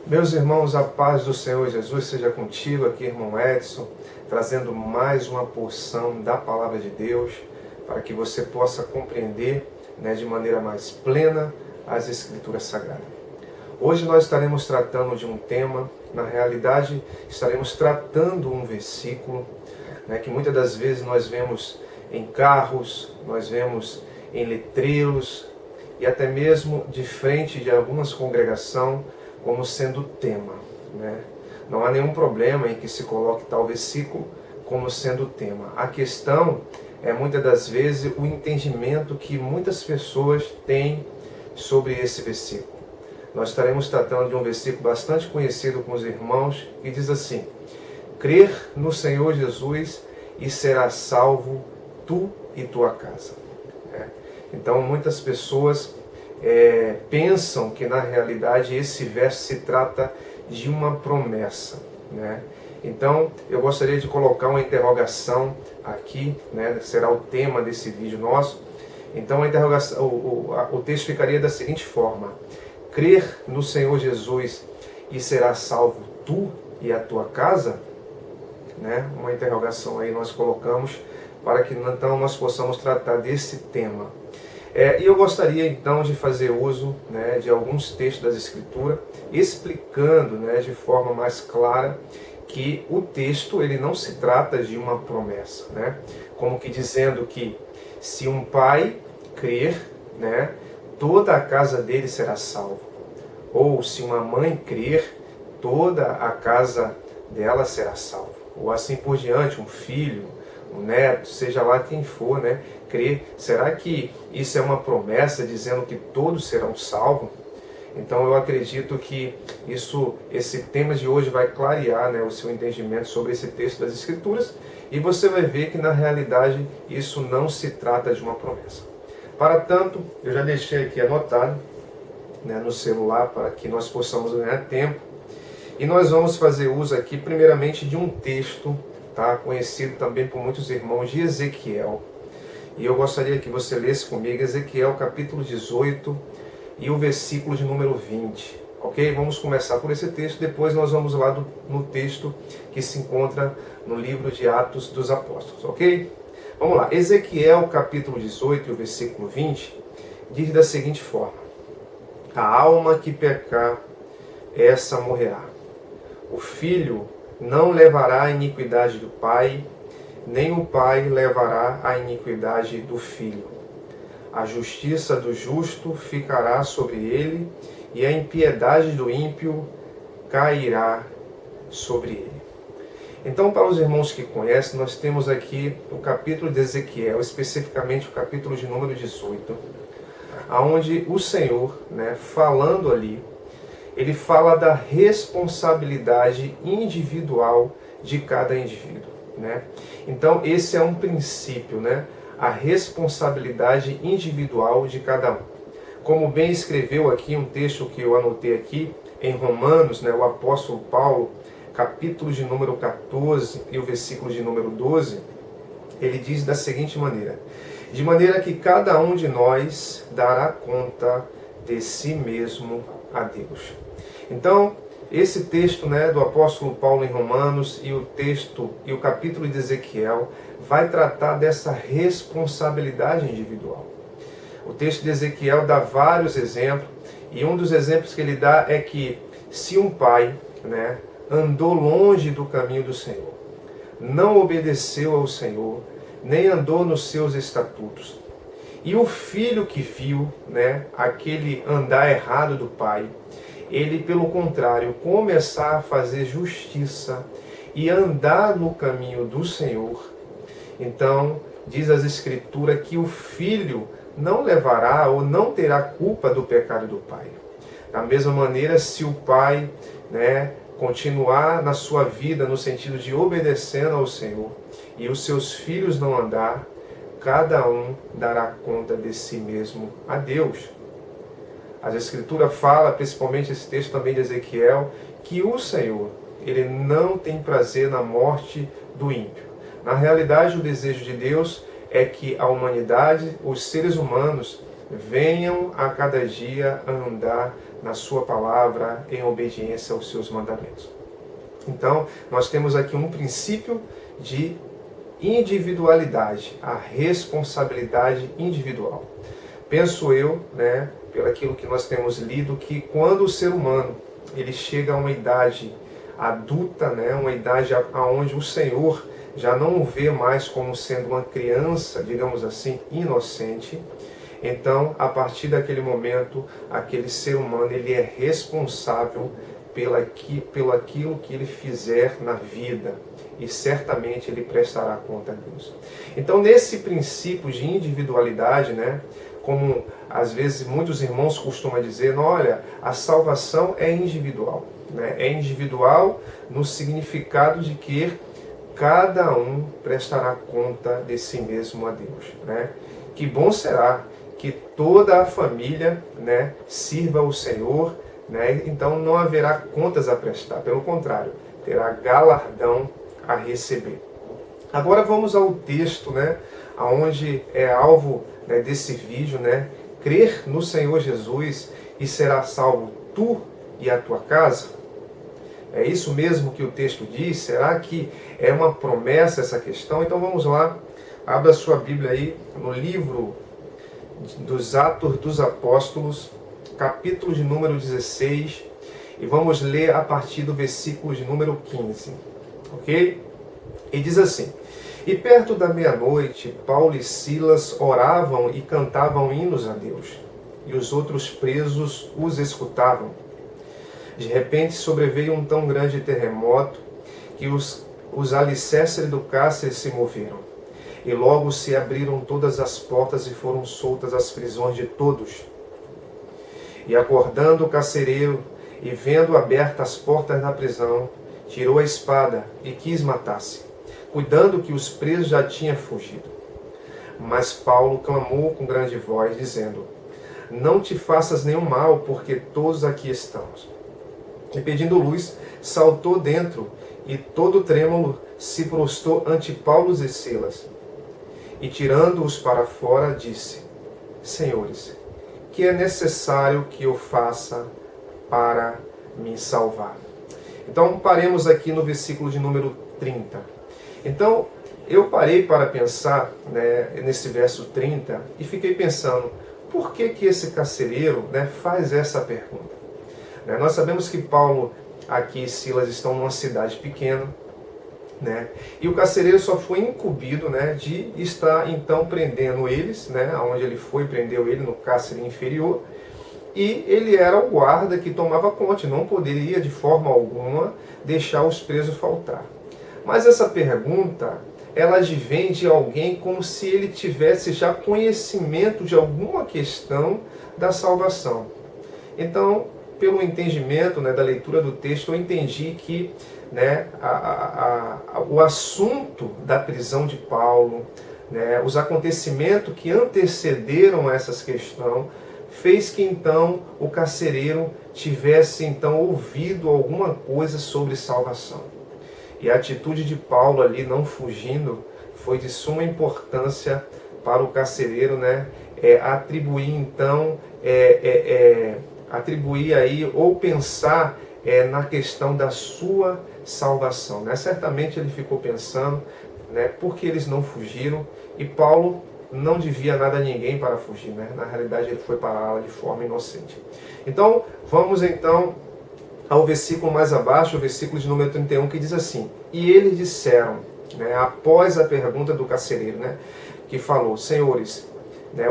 Meus irmãos, a paz do Senhor Jesus seja contigo, aqui irmão Edson, trazendo mais uma porção da Palavra de Deus, para que você possa compreender, de maneira mais plena as Escrituras Sagradas. Hoje nós estaremos tratando de um tema, na realidade estaremos tratando um versículo, que muitas das vezes nós vemos em carros, nós vemos em letreiros e até mesmo de frente de algumas congregações, como sendo tema. Não há nenhum problema em que se coloque tal versículo como sendo tema. A questão é muitas das vezes o entendimento que muitas pessoas têm sobre esse versículo. Nós estaremos tratando de um versículo bastante conhecido com os irmãos, que diz assim: crer no Senhor Jesus e serás salvo tu e tua casa. Então muitas pessoas pensam que na realidade esse verso se trata de uma promessa. Então eu gostaria de colocar uma interrogação aqui, será o tema desse vídeo nosso. Então a interrogação, o texto ficaria da seguinte forma: crer no Senhor Jesus e serás salvo tu e a tua casa? Uma interrogação aí nós colocamos para que então nós possamos tratar desse tema. E eu gostaria então de fazer uso de alguns textos das Escrituras, explicando de forma mais clara que o texto ele não se trata de uma promessa, como que dizendo que se um pai crer, toda a casa dele será salva, ou se uma mãe crer, toda a casa dela será salva, ou assim por diante, um filho, um neto, seja lá quem for, crer. Será que isso é uma promessa dizendo que todos serão salvos? Então eu acredito que esse tema de hoje vai clarear o seu entendimento sobre esse texto das Escrituras, e você vai ver que na realidade isso não se trata de uma promessa. Para tanto, eu já deixei aqui anotado no celular para que nós possamos ganhar tempo, e nós vamos fazer uso aqui primeiramente de um texto conhecido também por muitos irmãos, de Ezequiel. E eu gostaria que você lesse comigo Ezequiel capítulo 18 e o versículo de número 20. Ok? Vamos começar por esse texto, depois nós vamos lá no texto que se encontra no livro de Atos dos Apóstolos. Ok? Vamos lá. Ezequiel capítulo 18 e o versículo 20 diz da seguinte forma: a alma que pecar, essa morrerá. O filho não levará a iniquidade do pai, nem o pai levará a iniquidade do filho. A justiça do justo ficará sobre ele, e a impiedade do ímpio cairá sobre ele. Então, para os irmãos que conhecem, nós temos aqui o capítulo de Ezequiel, especificamente o capítulo de número 18, onde o Senhor, falando ali, ele fala da responsabilidade individual de cada indivíduo. Então esse é um princípio, a responsabilidade individual de cada um. Como bem escreveu aqui um texto que eu anotei aqui em Romanos, o apóstolo Paulo, capítulo de número 14 e o versículo de número 12, ele diz da seguinte maneira: de maneira que cada um de nós dará conta de si mesmo a Deus. Então, esse texto do apóstolo Paulo em Romanos e o capítulo de Ezequiel vai tratar dessa responsabilidade individual. O texto de Ezequiel dá vários exemplos, e um dos exemplos que ele dá é que se um pai andou longe do caminho do Senhor, não obedeceu ao Senhor, nem andou nos seus estatutos, e o filho que viu aquele andar errado do pai, ele, pelo contrário, começar a fazer justiça e andar no caminho do Senhor, então, diz as Escrituras que o filho não levará ou não terá culpa do pecado do pai. Da mesma maneira, se o pai continuar na sua vida no sentido de obedecendo ao Senhor e os seus filhos não andar, cada um dará conta de si mesmo a Deus. As Escrituras falam, principalmente esse texto também de Ezequiel, que o Senhor, ele não tem prazer na morte do ímpio. Na realidade, o desejo de Deus é que a humanidade, os seres humanos, venham a cada dia a andar na sua palavra em obediência aos seus mandamentos. Então, nós temos aqui um princípio de individualidade, a responsabilidade individual. Penso eu, pelo aquilo que nós temos lido, que quando o ser humano ele chega a uma idade adulta, uma idade onde o Senhor já não o vê mais como sendo uma criança, digamos assim, inocente, então, a partir daquele momento, aquele ser humano ele é responsável pelo aquilo que ele fizer na vida, e certamente ele prestará conta a Deus. Então, nesse princípio de individualidade, como às vezes muitos irmãos costumam dizer, olha, a salvação é individual. É individual no significado de que cada um prestará conta de si mesmo a Deus. Que bom será que toda a família sirva ao Senhor, então não haverá contas a prestar, pelo contrário, terá galardão a receber. Agora vamos ao texto, onde é alvo desse vídeo, crer no Senhor Jesus e será salvo tu e a tua casa. É isso mesmo que o texto diz? Será que é uma promessa essa questão? Então vamos lá, abra sua Bíblia aí no livro dos Atos dos Apóstolos, capítulo de número 16, e vamos ler a partir do versículo de número 15, ok? E diz assim: E perto da meia-noite, Paulo e Silas oravam e cantavam hinos a Deus, e os outros presos os escutavam. De repente sobreveio um tão grande terremoto que os alicerces do cárcere se moveram. E logo se abriram todas as portas e foram soltas as prisões de todos. E acordando o carcereiro, e vendo abertas as portas da prisão, tirou a espada e quis matar-se, cuidando que os presos já tinham fugido. Mas Paulo clamou com grande voz, dizendo: Não te faças nenhum mal, porque todos aqui estamos. E pedindo luz, saltou dentro, e todo trêmulo se prostrou ante Paulo e Silas. E tirando-os para fora, disse: Senhores, que é necessário que eu faça para me salvar? Então, paremos aqui no versículo de número 30. Então, eu parei para pensar nesse verso 30 e fiquei pensando, por que esse carcereiro faz essa pergunta? Nós sabemos que Paulo aqui e Silas estão numa cidade pequena, e o carcereiro só foi incumbido de estar então prendendo eles, onde ele foi, prendeu ele no cárcere inferior, e ele era o guarda que tomava conta, não poderia de forma alguma deixar os presos faltar. Mas essa pergunta, ela advém de alguém como se ele tivesse já conhecimento de alguma questão da salvação. Então, pelo entendimento da leitura do texto, eu entendi que o assunto da prisão de Paulo, os acontecimentos que antecederam essas questões, fez que então o carcereiro tivesse então ouvido alguma coisa sobre salvação. E a atitude de Paulo ali, não fugindo, foi de suma importância para o carcereiro, atribuir então, atribuir aí, ou pensar na questão da sua salvação. Certamente ele ficou pensando, porque eles não fugiram, e Paulo não devia nada a ninguém para fugir, Na realidade ele foi para lá de forma inocente. Então, vamos então ao versículo mais abaixo, o versículo de número 31, que diz assim: E eles disseram, após a pergunta do carcereiro, que falou: Senhores,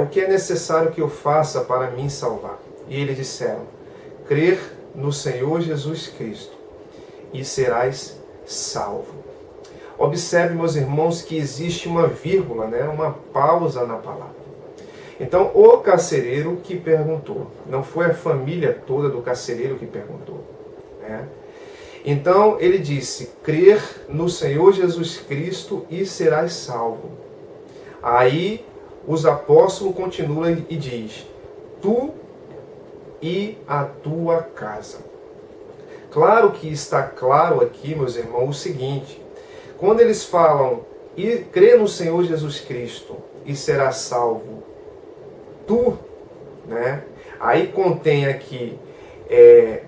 o que é necessário que eu faça para me salvar? E eles disseram: Crer no Senhor Jesus Cristo e serás salvo. Observe, meus irmãos, que existe uma vírgula, uma pausa na palavra. Então, o carcereiro que perguntou, não foi a família toda do carcereiro que perguntou. Então, ele disse: crer no Senhor Jesus Cristo e serás salvo. Aí, os apóstolos continuam e diz: tu e a tua casa. Claro que está claro aqui, meus irmãos, o seguinte: quando eles falam, e crê no Senhor Jesus Cristo e será salvo, tu né? Aí contém aqui,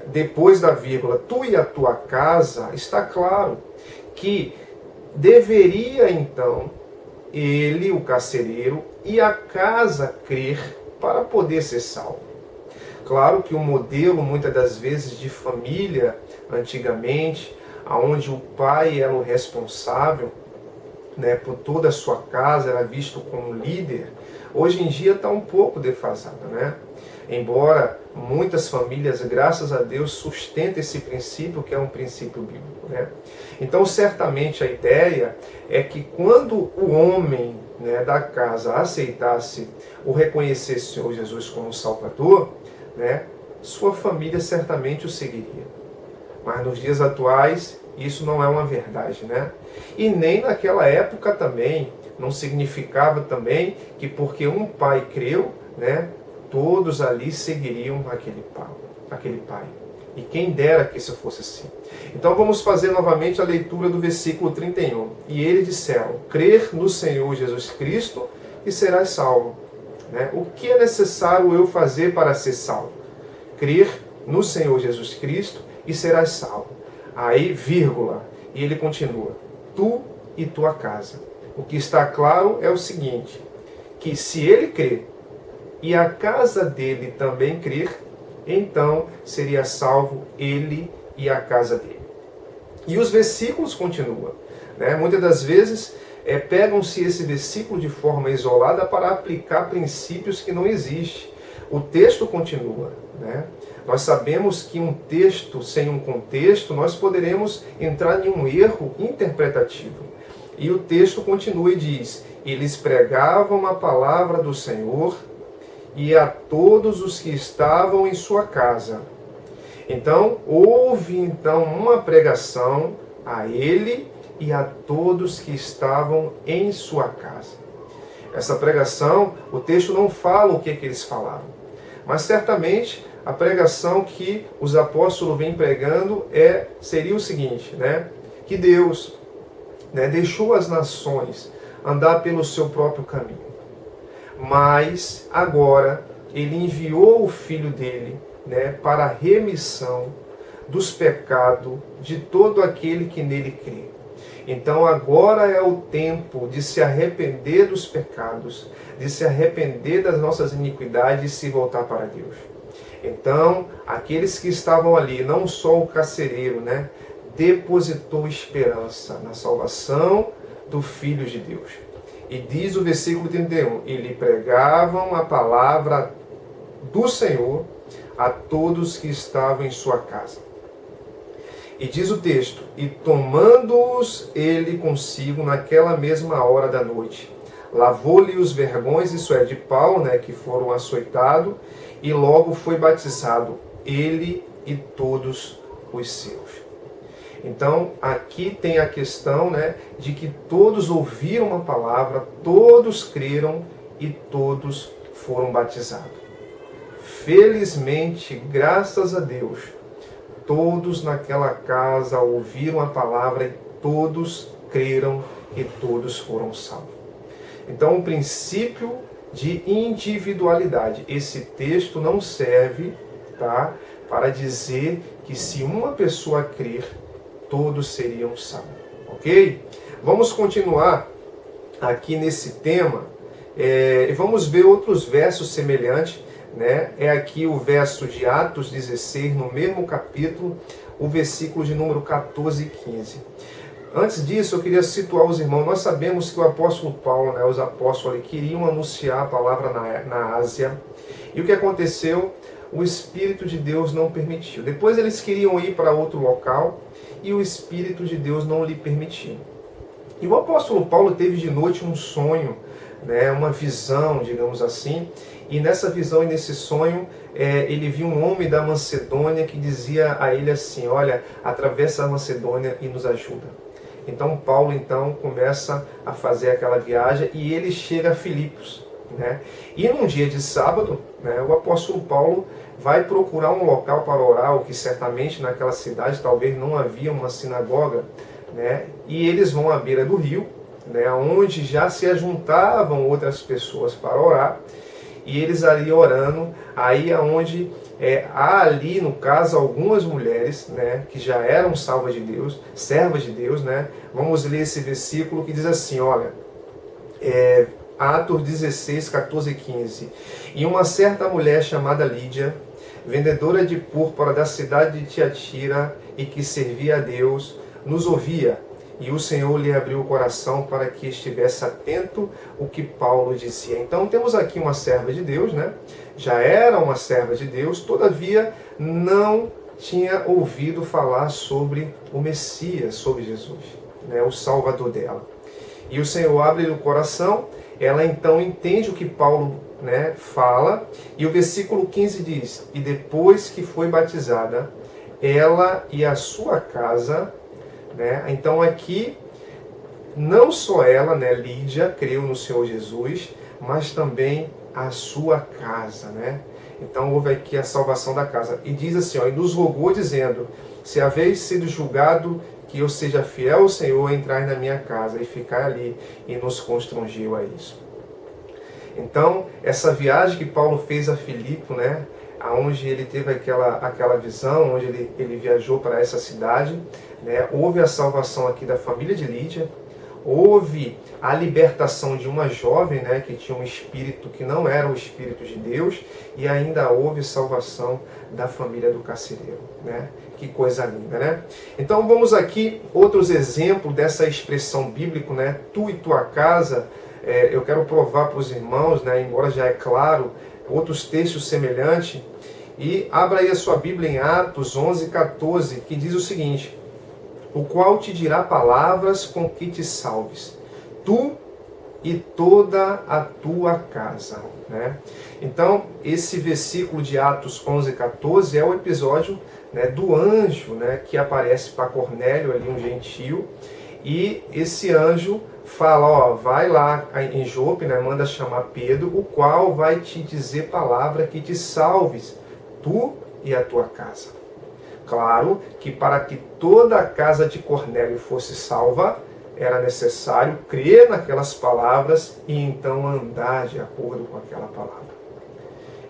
depois da vírgula, tu e a tua casa, está claro que deveria então ele, o carcereiro, e a casa crer para poder ser salvo. Claro que o modelo, muitas das vezes, de família, antigamente, onde o pai era o responsável, né, por toda a sua casa, era visto como líder, hoje em dia está um pouco defasado, né? Embora muitas famílias, graças a Deus, sustentem esse princípio, que é um princípio bíblico, né? Então, certamente, a ideia é que quando o homem, né, da casa aceitasse ou reconhecesse o Senhor Jesus como Salvador, né, sua família certamente o seguiria. Mas nos dias atuais, isso não é uma verdade, né? E nem naquela época também, não significava também que porque um pai creu, né, todos ali seguiriam aquele pai. E quem dera que isso fosse assim. Então vamos fazer novamente a leitura do versículo 31. E eles disseram, crer no Senhor Jesus Cristo e serás salvo. Né? O que é necessário eu fazer para ser salvo? Crer no Senhor Jesus Cristo e serás salvo. Aí, vírgula, e ele continua, tu e tua casa. O que está claro é o seguinte, que se ele crer e a casa dele também crer, então seria salvo ele e a casa dele. E os versículos continuam. Né? Muitas das vezes pegam-se esse versículo de forma isolada para aplicar princípios que não existem. O texto continua. Né? Nós sabemos que um texto sem um contexto, nós poderemos entrar em um erro interpretativo. E o texto continua e diz, eles pregavam a palavra do Senhor e a todos os que estavam em sua casa. Então, houve então uma pregação a ele e a todos que estavam em sua casa. Essa pregação, o texto não fala o que eles falaram, mas certamente a pregação que os apóstolos vêm pregando seria o seguinte, né? Que Deus, né, deixou as nações andar pelo seu próprio caminho. Mas agora ele enviou o Filho dele, né, para a remissão dos pecados de todo aquele que nele crê. Então agora é o tempo de se arrepender dos pecados, de se arrepender das nossas iniquidades e se voltar para Deus. Então, aqueles que estavam ali, não só o carcereiro, né, depositou esperança na salvação do Filho de Deus. E diz o versículo 31, ele pregavam a palavra do Senhor a todos que estavam em sua casa. E diz o texto, e tomando-os ele consigo naquela mesma hora da noite, lavou-lhe os vergões, isso é, de pau, né, que foram açoitados, e logo foi batizado, ele e todos os seus. Então, aqui tem a questão, né, de que todos ouviram a palavra, todos creram e todos foram batizados. Felizmente, graças a Deus, todos naquela casa ouviram a palavra e todos creram e todos foram salvos. Então, o princípio de individualidade. Esse texto não serve, tá, para dizer que se uma pessoa crer, todos seriam salvos. Ok? Vamos continuar aqui nesse tema e vamos ver outros versos semelhantes. Né? É aqui o verso de Atos 16, no mesmo capítulo, o versículo de número 14 e 15. Antes disso, eu queria situar os irmãos. Nós sabemos que o apóstolo Paulo, né, os apóstolos queriam anunciar a palavra na Ásia. E o que aconteceu? O Espírito de Deus não permitiu. Depois eles queriam ir para outro local e o Espírito de Deus não lhe permitiu. E o apóstolo Paulo teve de noite um sonho, né, uma visão, digamos assim. E nessa visão e nesse sonho, ele viu um homem da Macedônia que dizia a ele assim, olha, atravessa a Macedônia e nos ajuda. Então Paulo começa a fazer aquela viagem e ele chega a Filipos. Né? E num dia de sábado, né, o apóstolo Paulo vai procurar um local para orar, o que certamente naquela cidade talvez não havia uma sinagoga. Né? E eles vão à beira do rio, né, onde já se ajuntavam outras pessoas para orar. e eles ali orando, aí aonde há ali, no caso, algumas mulheres, né, que já eram salvas de Deus, servas de Deus, né? Vamos ler esse versículo que diz assim, olha, Atos 16, 14 e 15. E uma certa mulher chamada Lídia, vendedora de púrpura da cidade de Tiatira e que servia a Deus, nos ouvia, e o Senhor lhe abriu o coração para que estivesse atento ao que Paulo dizia. Então temos aqui uma serva de Deus, né? Já era uma serva de Deus, todavia não tinha ouvido falar sobre o Messias, sobre Jesus, né? O Salvador dela. E o Senhor abre-lhe o coração, ela então entende o que Paulo, né, fala, e o versículo 15 diz, e depois que foi batizada, ela e a sua casa, né, então aqui, não só ela, né, Lídia, creu no Senhor Jesus, mas também a sua casa, né? Então houve aqui a salvação da casa. E diz assim, ó, e nos rogou dizendo, se haveis sido julgado que eu seja fiel ao Senhor, entrar na minha casa e ficar ali, e nos constrangiu a isso. Então, essa viagem que Paulo fez a Filipe, né, onde ele teve aquela visão, onde ele viajou para essa cidade, né, houve a salvação aqui da família de Lídia, houve a libertação de uma jovem, né, que tinha um espírito que não era o espírito de Deus, e ainda houve salvação da família do carcereiro, né? Que coisa linda, né? Então vamos aqui, outros exemplos dessa expressão bíblica, né? Tu e tua casa. Eu quero provar para os irmãos, né, embora já é claro, outros textos semelhantes. E abra aí a sua Bíblia em Atos 11, 14, que diz o seguinte, o qual te dirá palavras com que te salves, tu e toda a tua casa. Né? Então, esse versículo de Atos 11, 14 é o episódio, né, do anjo, né, que aparece para Cornélio, ali um gentio, e esse anjo fala, ó, vai lá em Jope, né, manda chamar Pedro, o qual vai te dizer palavra que te salves, tu e a tua casa. Claro que para que toda a casa de Cornélio fosse salva, era necessário crer naquelas palavras e então andar de acordo com aquela palavra.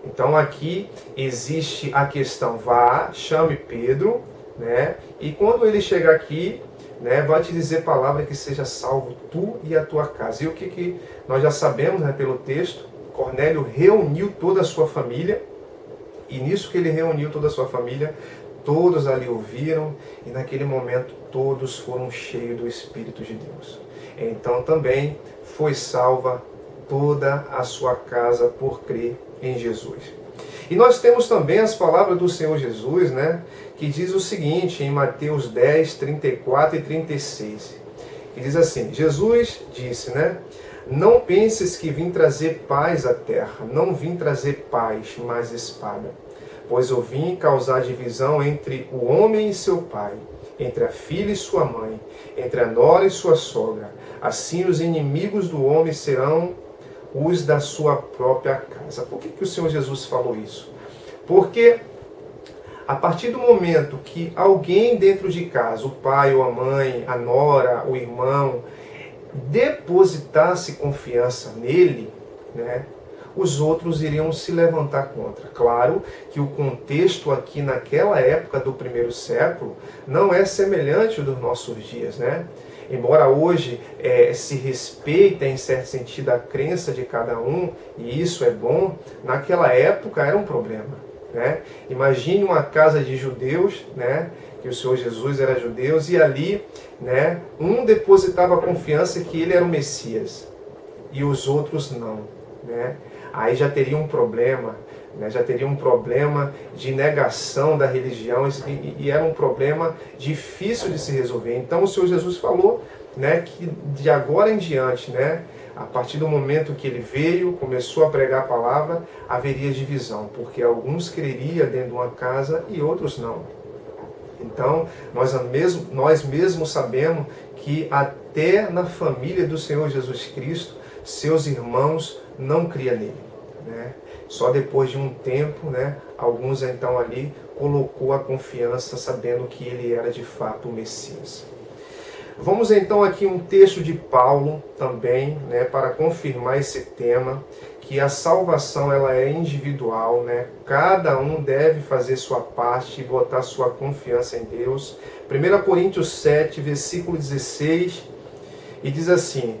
Então aqui existe a questão, vá, chame Pedro, né, e quando ele chegar aqui, né, vai te dizer palavra que seja salvo tu e a tua casa. E o que nós já sabemos, né, pelo texto, Cornélio reuniu toda a sua família, e nisso que ele reuniu toda a sua família, todos ali ouviram, e naquele momento todos foram cheios do Espírito de Deus. Então também foi salva toda a sua casa por crer em Jesus. E nós temos também as palavras do Senhor Jesus, né, que diz o seguinte, em Mateus 10, 34 e 36. Que diz assim, Jesus disse, né, não penses que vim trazer paz à terra, não vim trazer paz, mas espada. Pois eu vim causar divisão entre o homem e seu pai, entre a filha e sua mãe, entre a nora e sua sogra. Assim os inimigos do homem serão os da sua própria casa. Por que o Senhor Jesus falou isso? Porque a partir do momento que alguém dentro de casa, o pai ou a mãe, a nora, o irmão, depositasse confiança nele, né, os outros iriam se levantar contra. Claro que o contexto aqui naquela época do primeiro século não é semelhante ao dos nossos dias, né? Embora hoje se respeita em certo sentido a crença de cada um, e isso é bom, naquela época era um problema, né? Imagine uma casa de judeus, né, que o Senhor Jesus era judeu, e ali, né, um depositava a confiança que ele era o Messias, e os outros não, né? Aí já teria um problema, né? Já teria um problema de negação da religião, e era um problema difícil de se resolver. Então o Senhor Jesus falou, né, que de agora em diante, né, a partir do momento que ele veio, começou a pregar a palavra, haveria divisão, porque alguns creriam dentro de uma casa e outros não. Então, nós mesmos sabemos que até na família do Senhor Jesus Cristo, seus irmãos não criam nele, né? Só depois de um tempo, né, alguns então ali colocou a confiança sabendo que ele era de fato o Messias. Vamos então aqui um texto de Paulo também, né, para confirmar esse tema, que a salvação ela é individual, né? Cada um deve fazer sua parte e botar sua confiança em Deus. 1 Coríntios 7, versículo 16, e diz assim: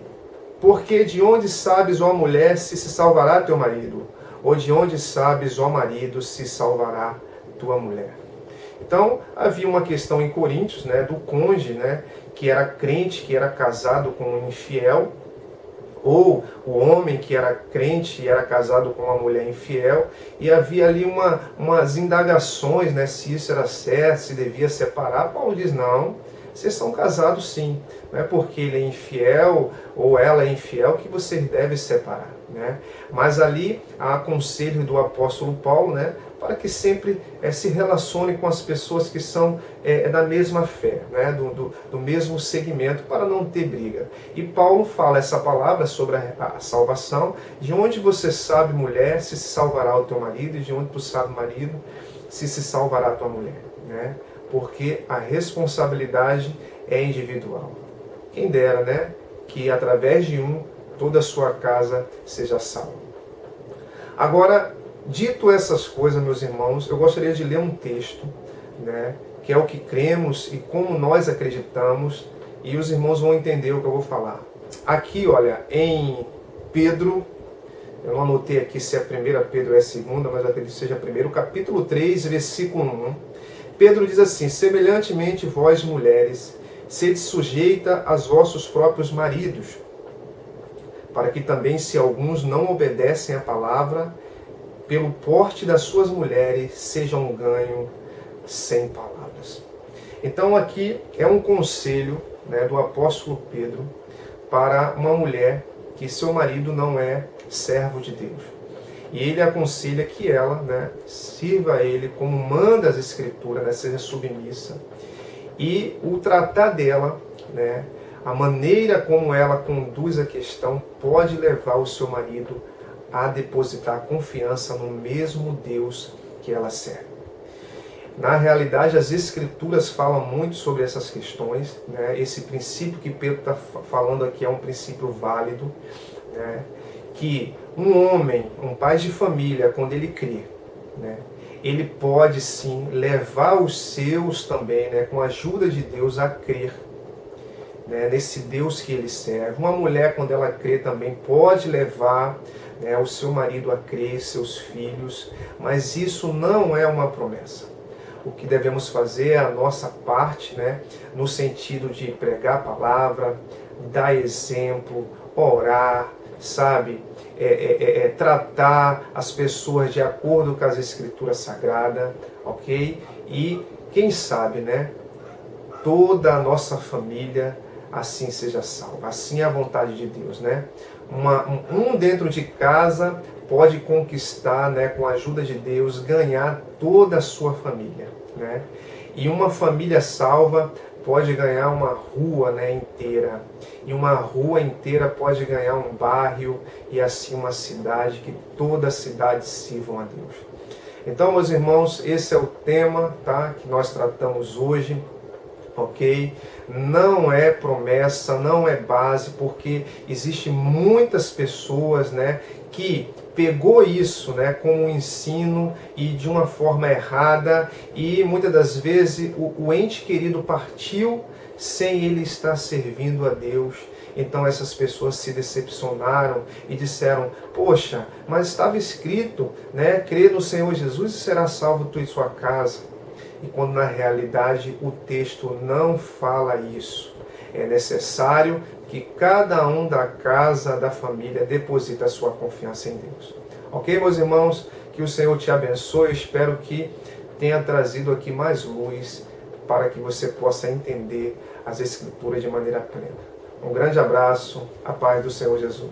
porque de onde sabes, ó mulher, se salvará teu marido? Ou de onde sabes, ó marido, se salvará tua mulher? Então, havia uma questão em Coríntios, né, do cônjuge, né, que era crente, que era casado com um infiel, ou o homem que era crente e era casado com uma mulher infiel, e havia ali umas indagações, né, se isso era certo, se devia separar. Paulo diz, não, vocês são casados sim, não é porque ele é infiel ou ela é infiel que vocês devem separar, né? Mas ali há conselho do apóstolo Paulo, né, para que sempre se relacione com as pessoas que são da mesma fé, né, do mesmo segmento, para não ter briga. E Paulo fala essa palavra sobre a salvação: de onde você sabe, mulher, se salvará o teu marido, e de onde tu sabe, marido, se salvará a tua mulher, né? Porque a responsabilidade é individual. Quem dera, né, que através de um, toda a sua casa seja salva. Agora, dito essas coisas, meus irmãos, eu gostaria de ler um texto, né, que é o que cremos e como nós acreditamos, e os irmãos vão entender o que eu vou falar. Aqui, olha, em Pedro, eu não anotei aqui se é 1 Pedro ou é 2, mas eu acredito que seja 1, capítulo 3, versículo 1. Pedro diz assim: semelhantemente vós, mulheres, sede sujeita aos vossos próprios maridos, para que também, se alguns não obedecem à palavra, pelo porte das suas mulheres, sejam ganho sem palavras. Então aqui é um conselho, né, do apóstolo Pedro para uma mulher que seu marido não é servo de Deus. E ele aconselha que ela, né, sirva a ele como manda as Escrituras, né, seja submissa. E o tratar dela, né, a maneira como ela conduz a questão, pode levar o seu marido a depositar confiança no mesmo Deus que ela serve. Na realidade, as Escrituras falam muito sobre essas questões, né? Esse princípio que Pedro está falando aqui é um princípio válido, né? Que um homem, um pai de família, quando ele crê, né, ele pode sim levar os seus também, né, com a ajuda de Deus, a crer, né, nesse Deus que ele serve. Uma mulher, quando ela crê, também pode levar, né, o seu marido a crer, seus filhos, mas isso não é uma promessa. O que devemos fazer é a nossa parte, né, no sentido de pregar a palavra, dar exemplo, orar, sabe, tratar as pessoas de acordo com as Escrituras Sagradas, ok? E quem sabe, né, toda a nossa família assim seja salva. Assim é a vontade de Deus, né? Um dentro de casa pode conquistar, né, com a ajuda de Deus, ganhar toda a sua família, né? E uma família salva pode ganhar uma rua, né, inteira. E uma rua inteira pode ganhar um bairro e assim uma cidade, que toda a cidade sirvam a Deus. Então, meus irmãos, esse é o tema, tá, que nós tratamos hoje. Ok? Não é promessa, não é base, porque existe muitas pessoas, né, que pegou isso, né, como um ensino e de uma forma errada, e muitas das vezes o ente querido partiu sem ele estar servindo a Deus. Então essas pessoas se decepcionaram e disseram: poxa, mas estava escrito, né, crê no Senhor Jesus e será salvo tu e sua casa. E quando na realidade o texto não fala isso. É necessário que cada um da casa, da família, deposite a sua confiança em Deus. Ok, meus irmãos? Que o Senhor te abençoe. Espero que tenha trazido aqui mais luz para que você possa entender as Escrituras de maneira plena. Um grande abraço, a paz do Senhor Jesus.